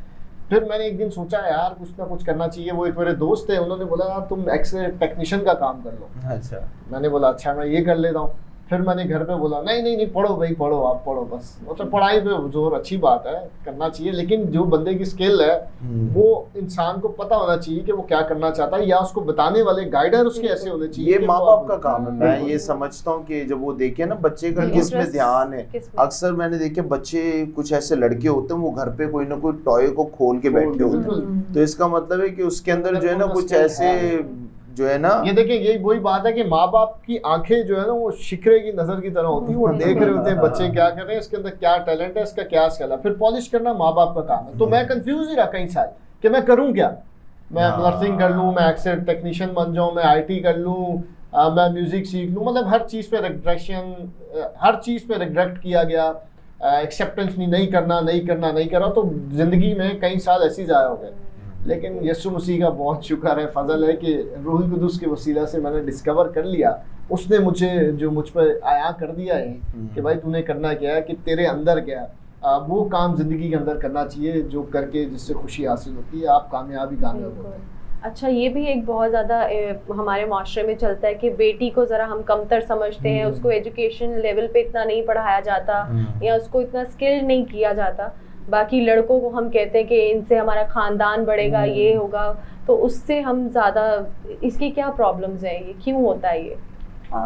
फिर मैंने एक दिन सोचा यार कुछ ना कुछ करना चाहिए। वो एक मेरे दोस्त थे, उन्होंने बोला यार तुम एक्स-रे टेक्नीशियन का काम कर लो। अच्छा। मैंने बोला अच्छा मैं ये कर लेता हूँ। फिर मैंने घर पे बोला नहीं पढ़ो भाई पढ़ो, आप पढ़ो बस। मतलब पढ़ाई पे जोर अच्छी बात है, करना चाहिए, लेकिन जो बंदे की स्किल है वो इंसान को पता होना चाहिए कि वो क्या करना चाहता है, या उसको बताने वाले गाइडर उसके ऐसे होने चाहिए। ये माँ बाप का काम है। मैं ये समझता हूँ कि जब वो देखे ना बच्चे का किस में ध्यान है। अक्सर मैंने देखे बच्चे, कुछ ऐसे लड़के होते हैं वो घर पे कोई ना कोई टॉय को खोल के बैठे होते हैं, तो इसका मतलब है कि उसके अंदर जो है ना कुछ ऐसे जो है ना, ये देखिए यही वही बात है कि माँ बाप की आंखें जो है ना वो शिखरे की नजर की तरह होती है, वो देख रहे होते हैं बच्चे क्या कर रहे हैं, इसके अंदर क्या टैलेंट है, इसका क्या स्किल है। फिर पॉलिश करना माँ बाप का काम है। तो मैं कंफ्यूज ही रहा कई साल कि मैं करूँ क्या। मैं नर्सिंग कर लूँ, मैं एक्स-रे टेक्नीशियन बन जाऊँ, मैं IT कर लूँ, मैं म्यूजिक सीख लूँ। मतलब हर चीज़ पे रिग्रेक्ट किया गया, एक्सेप्टेंस नहीं करना। तो जिंदगी में कई साल ऐसे ही जाया हो गए। लेकिन यीशु मसीह का बहुत शुक्र है, फजल है कि रूह कुदुस के वसीला से मैंने डिस्कवर कर लिया। उसने मुझ पर आया कर दिया है कि भाई तूने करना क्या है, कि तेरे अंदर क्या है, वो काम जिंदगी के अंदर करना चाहिए जो करके जिससे खुशी हासिल होती है, आप कामयाब होते हैं। अच्छा, ये भी एक बहुत ज़्यादा हमारे माशरे में चलता है कि बेटी को ज़रा हम कमतर समझते हैं, उसको एजुकेशन लेवल पे इतना नहीं पढ़ाया जाता या उसको इतना स्किल्ड नहीं किया जाता। बाकी लड़कों को हम कहते हैं कि इनसे हमारा ख़ानदान बढ़ेगा, ये होगा, तो उससे हम ज़्यादा, इसकी क्या प्रॉब्लम्स हैं, ये क्यों होता है ये?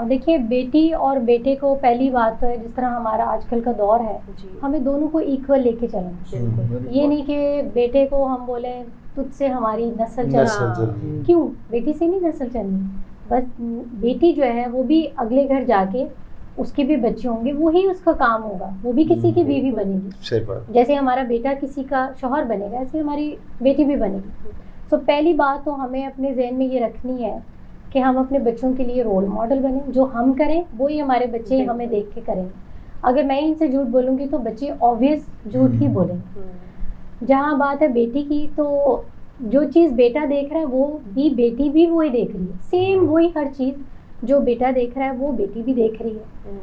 देखिए, बेटी और बेटे को पहली बात तो है, जिस तरह हमारा आजकल का दौर है, हमें दोनों को इक्वल लेके चलना। ये नहीं कि बेटे को हम बोले तुझसे हमारी नस्ल चलनी, क्यों बेटी से नहीं नस्ल चलनी। बस बेटी जो है वो भी अगले घर जाके उसके भी बच्चे होंगे, वही उसका काम होगा, वो भी किसी की बीवी बनेगी। जैसे हमारा बेटा किसी का शौहर बनेगा, ऐसे हमारी बेटी भी बनेगी। तो पहली बात तो हमें अपने जहन में ये रखनी है कि हम अपने बच्चों के लिए रोल मॉडल बने। जो हम करें वही हमारे बच्चे हमें देख के करेंगे। अगर मैं इनसे झूठ बोलूँगी तो बच्चे ऑब्वियस झूठ ही बोलेंगे। जहाँ बात है बेटी की, तो जो चीज़ बेटा देख रहा है वो भी बेटी भी वही देख रही है। सेम वही हर चीज़ जो बेटा देख रहा है वो बेटी भी देख रही है।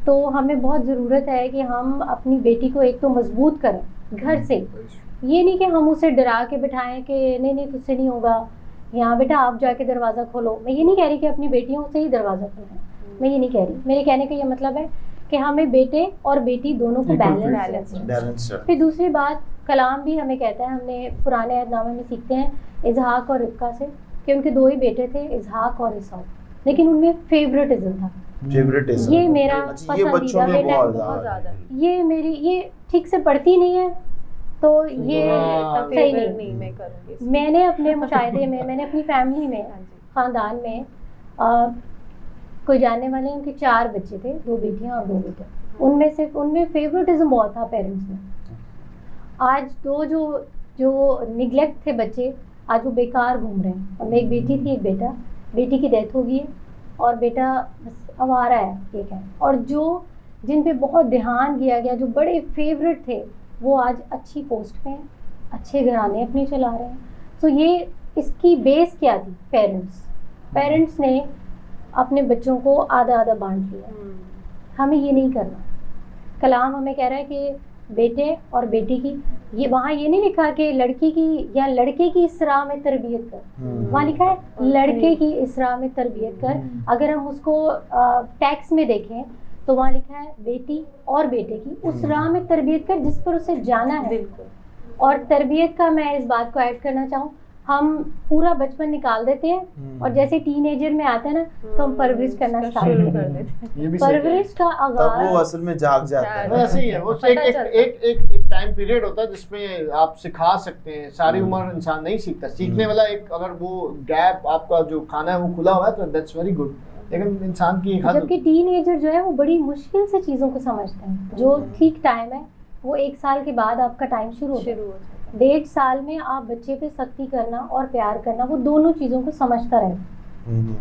तो हमें बहुत ज़रूरत है कि हम अपनी बेटी को एक तो मजबूत करें घर से। ये नहीं कि हम उसे डरा के बिठाएं कि नहीं तुझसे नहीं होगा, यहाँ बेटा आप जाके दरवाज़ा खोलो। मैं ये नहीं कह रही कि अपनी बेटियों से ही दरवाज़ा खोलें, मैं ये नहीं कह रही। मेरे कहने का ये मतलब है कि हमें बेटे और बेटी दोनों को बैलेंस। फिर दूसरी बात, कलाम भी हमें कहता है, हमने पुराने अहदनामे में सीखते हैं इजहाक और रिबका से कि उनके दो ही बेटे थे, इजहाक और ईसाऊ, लेकिन उनमें फेवरेटिज्म था। ये मेरा पसंदीदा बेटा है बहुत ज़्यादा, ये मेरी ये ठीक से पढ़ती नहीं है तो ये सही नहीं मैं करूँगी। मैंने अपने मुशाहिदे में, मैंने अपनी फैमिली में, ख़ानदान में कोई जानने वाले, उनके 4 बच्चे थे, 2 बेटियां और 2 बेटे। उनमें फेवरेटिज्म बहुत था पेरेंट्स में। आज जो निगलेक्ट थे बच्चे, आज वो बेकार घूम रहे हैं। और एक बेटी थी एक बेटा, बेटी की डेथ हो गई है और बेटा बस आवारा है, ठीक है। और जिन पे बहुत ध्यान किया गया, जो बड़े फेवरेट थे, वो आज अच्छी पोस्ट पे हैं, अच्छे घराने अपने चला रहे हैं। तो ये इसकी बेस क्या थी? पेरेंट्स ने अपने बच्चों को आधा आधा बांट लिया। हमें ये नहीं करना। कलाम हमें कह रहा है कि बेटे और बेटी की, ये वहाँ ये नहीं लिखा कि लड़की की या लड़के की इस राह में तरबियत कर, वहाँ लिखा है लड़के की इस राह में तरबियत कर। अगर हम उसको टैक्स में देखें तो वहाँ लिखा है बेटी और बेटे की उस राह में तरबियत कर जिस पर उसे जाना है। और तरबियत का मैं इस बात को ऐड करना चाहूँ, हम पूरा बचपन निकाल देते हैं और जैसे टीनेजर में आता है ना तो हम परवरिश करना स्टार्ट कर देते हैं। परवरिश का आगाज वो असल में जाग जाता है। ऐसे ही है, वो एक टाइम पीरियड होता है जिसमें आप सिखा सकते हैं। सारी उम्र इंसान नहीं सीखता। सीखने वाला एक, अगर वो गैप आपका जो खाना है वो खुला हुआ है तो दैट्स वेरी गुड। लेकिन इंसान की, जबकि टीनेजर जो है वो बड़ी मुश्किल से चीज़ों को समझते हैं। जो ठीक टाइम है वो 1 साल के बाद आपका टाइम शुरू होता है। शुरू हो जाता है। 1.5 साल में आप बच्चे पे सख्ती करना और प्यार करना, वो दोनों चीज़ों को समझता रहना।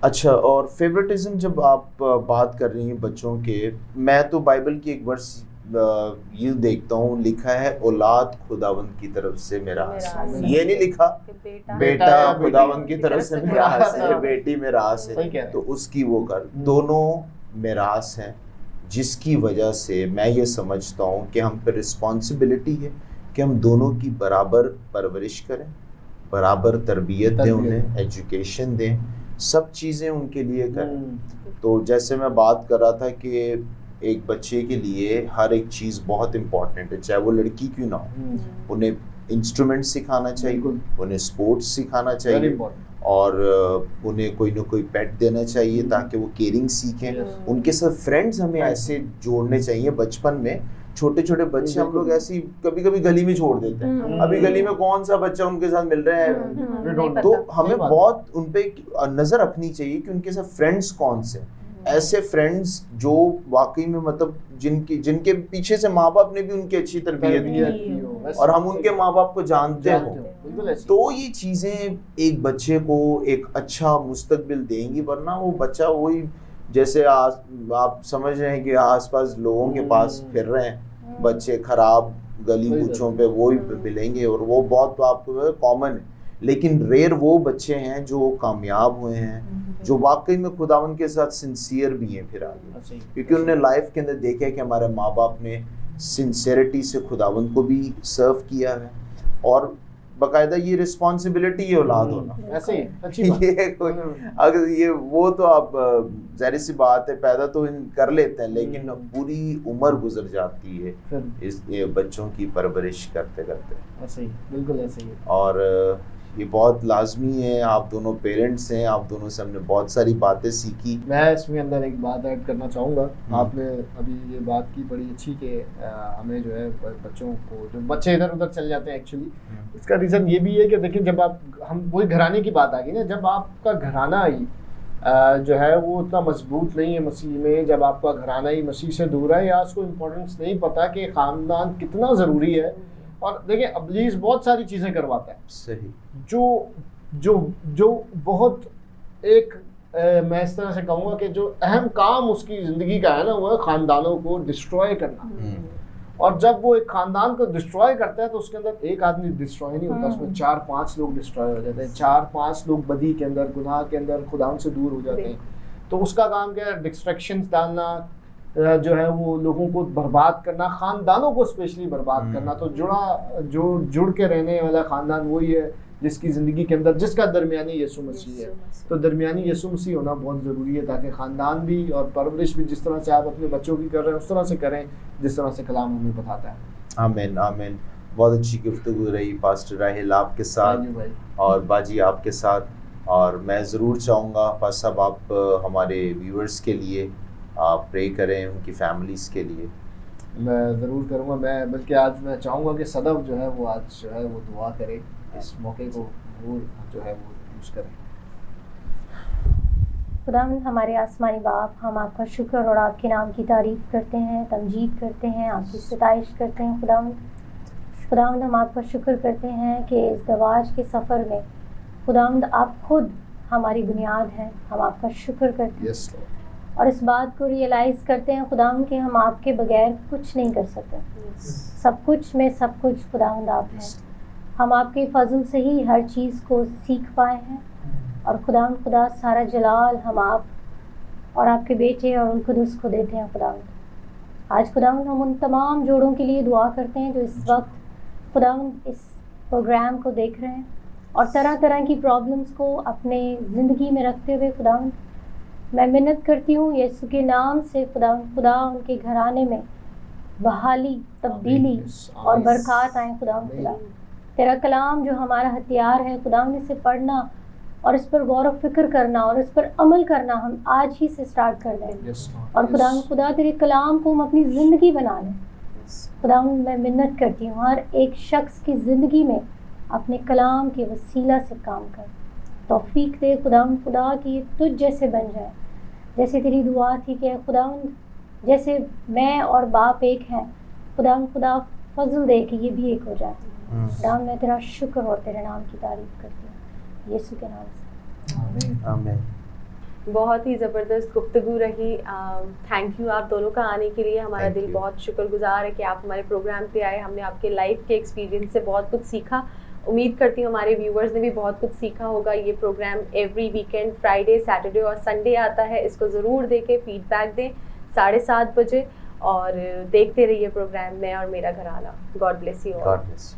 अच्छा, और फेवरेटिज्म जब आप बात कर रही हैं बच्चों के, मैं तो बाइबल की एक वर्स ये देखता हूँ, लिखा है औलाद खुदावंद की तरफ से मिरास। मिरास। ये नहीं लिखा कि बेटा बेटा बेटी खुदावंद की तरफ से मिरास है, हाँ। बेटी मिरास सही है, कह रहे तो उसकी वो कर, दोनों मिरास हैं, जिसकी वजह से मैं ये समझता हूँ कि हम पे रिस्पॉन्सिबिलिटी है कि हम दोनों की बराबर परवरिश करें, बराबर तरबियत दें, उन्हें एजुकेशन दें, सब चीज़ें उनके लिए करें। तो जैसे मैं बात कर रहा था कि एक बच्चे के लिए हर एक चीज़ बहुत इम्पॉर्टेंट है, चाहे वो लड़की क्यों ना हो। उन्हें इंस्ट्रूमेंट सिखाना चाहिए, उन्हें स्पोर्ट्स सिखाना चाहिए, और उन्हें कोई ना कोई पेट देना चाहिए ताकि वो केयरिंग सीखें। उनके साथ फ्रेंड्स हमें ऐसे जोड़ने चाहिए बचपन में। छोटे छोटे बच्चे हम लोग ऐसे कभी कभी गली में छोड़ देते हैं, अभी गली में कौन सा बच्चा उनके साथ मिल रहा है, तो हमें बहुत उन पे नज़र रखनी चाहिए कि उनके साथ फ्रेंड्स कौन से, ऐसे फ्रेंड्स जो वाकई में मतलब जिनके पीछे से माँ बाप ने भी उनकी अच्छी तरबियत की और हम उनके माँ बाप को जानते हो, तो ये चीज़ें एक बच्चे को एक अच्छा मुस्तकबिल देंगी। वरना वो बच्चा वही जैसे आप समझ रहे हैं कि आसपास लोगों के पास फिर रहे हैं बच्चे, खराब गली कूचों पे वो ही मिलेंगे, और वो बहुत आपको कॉमन है। लेकिन रेयर वो बच्चे हैं जो कामयाब हुए हैं, जो वाकई में खुदावंद के साथ सिंसियर भी हैं फिर आगे, क्योंकि उन्होंने लाइफ के अंदर देखा है कि हमारे माँ बाप ने सिंसियरिटी से खुदावंद को भी सर्व किया है, और बाकायदा ये रिस्पॉन्सिबिलिटी है औलाद होना। ऐसे ही अच्छी बात। ये कोई अगर ये वो तो आप जाहिर सी बात है पैदा तो कर लेते हैं, लेकिन पूरी उम्र गुजर जाती है इस ये बच्चों की परवरिश करते करते। ऐसे ही, बिल्कुल ऐसे ही। और ये बहुत लाजमी है, आप दोनों पेरेंट्स हैं, आप दोनों से हमने बहुत सारी बातें सीखी। मैं इसमें अंदर एक बात ऐड करना चाहूँगा। आपने अभी ये बात की बड़ी अच्छी कि हमें जो है बच्चों को, जो बच्चे इधर उधर चल जाते हैं एक्चुअली, इसका रीज़न ये भी है कि देखिए जब आप, हम वही घराने की बात आ गई ना, जब आपका घराना ही जो है वो उतना मजबूत नहीं है मसीह में, जब आपका घराना ही मसीह से दूर है या उसको इम्पोर्टेंस नहीं पता कि ख़ानदान कितना ज़रूरी है। और देखिए इब्लीस बहुत सारी चीज़ें करवाता है सही, जो बहुत एक मैं इस तरह से कहूँगा कि जो अहम काम उसकी ज़िंदगी का है ना, वो है ख़ानदानों को डिस्ट्रॉय करना। और जब वो एक ख़ानदान को डिस्ट्रॉय करता है तो उसके अंदर एक आदमी डिस्ट्रॉय नहीं होता, उसमें 4-5 लोग डिस्ट्रॉय हो जाते हैं, 4-5 लोग बदी के अंदर, गुनाह के अंदर, खुदा से दूर हो जाते हैं। तो उसका काम क्या है? डिस्ट्रैक्शंस डालना, जो है वो लोगों को बर्बाद करना, ख़ानदानों को स्पेशली बर्बाद करना। तो जुड़ के रहने वाला ख़ानदान वही है जिसकी ज़िंदगी के अंदर, जिसका दरमियानी यीशु मसीह है। तो दरमियानी यीशु मसीह होना बहुत ज़रूरी है, ताकि ख़ानदान भी और परवरिश भी जिस तरह से आप अपने बच्चों की कर रहे हैं उस तरह से करें जिस तरह से कलाम हमें बताता है। आमीन आमीन। बहुत अच्छी गुफ्तगू रही पास्टर राहिल आपके साथ और बाजी आपके साथ, और मैं ज़रूर चाहूँगा पास्टर साहब आप हमारे व्यूअर्स के लिए आप प्रे करें, उनकी फैमिलीज़ के लिए। मैं ज़रूर करूँगा। मैं बल्कि आज मैं चाहूँगा कि सदफ जो है वो आज जो है वो दुआ करे, इस मौके को वो जो है वो यूज़ करें। खुदावंद हमारे आसमानी बाप, हम आपका शुक्र और आपके नाम की तारीफ़ करते हैं, तमजीद करते हैं, आपकी सताइश करते हैं। खुदावंद हम आपका शुक्र करते हैं कि इस दवाज के सफ़र में खुदावंद आप खुद हमारी बुनियाद हैं। हम आपका शुक्र करते हैं और इस बात को रियलाइज़ करते हैं खुदावंद कि हम आपके बगैर कुछ नहीं कर सकते। सब कुछ में सब कुछ खुदावंद आप हैं। हम आपके फजल से ही हर चीज़ को सीख पाए हैं, और खुदा सारा जलाल हम आप और आपके बेटे और उन खुदुस को देते हैं। खुदावंद आज खुदावंद हम उन तमाम जोड़ों के लिए दुआ करते हैं जो इस वक्त खुदावंद इस प्रोग्राम को देख रहे हैं और तरह तरह की प्रॉब्लम्स को अपने ज़िंदगी में रखते हुए खुदावंद मैं मिन्नत करती हूँ यीशु के नाम से खुदा उनके घराने में बहाली, तब्दीली और बरक़ात आए। खुदा तेरा कलाम जो हमारा हथियार है खुदावंद, इसे पढ़ना और इस पर गौर व फिक्र करना और इस पर अमल करना हम आज ही से स्टार्ट कर दें। और खुदा तेरे कलाम को हम अपनी ज़िंदगी बना लें। खुदावंद मैं मिन्नत करती हूँ हर एक शख्स की ज़िंदगी में अपने कलाम के वसीला से काम कर, तौफीक दे खुदावंद खुदा कि तुझ जैसे बन जाए, जैसे तेरी दुआ थी कि खुदावंद जैसे मैं और बाप एक हैं, खुदा फजल दे कि ये भी एक हो जाती है। खुदा मैं तेरा शुक्र और तेरे नाम की तारीफ करती हूँ यीशु के नाम से। आमीन। आमीन। बहुत ही ज़बरदस्त गुफ्तगू रही। थैंक यू आप दोनों का आने के लिए। हमारा Thank दिल you. बहुत शुक्रगुजार है कि आप हमारे प्रोग्राम पे आए। हमने आपके लाइफ के एक्सपीरियंस से बहुत कुछ सीखा। उम्मीद करती हूँ हमारे व्यूवर्स ने भी बहुत कुछ सीखा होगा। ये programme every weekend Friday, Saturday और संडे आता है। इसको ज़रूर देखें, फीडबैक दें 7:30 बजे और देखते रहिए प्रोग्राम मैं और मेरा घराना। God bless you all. God bless.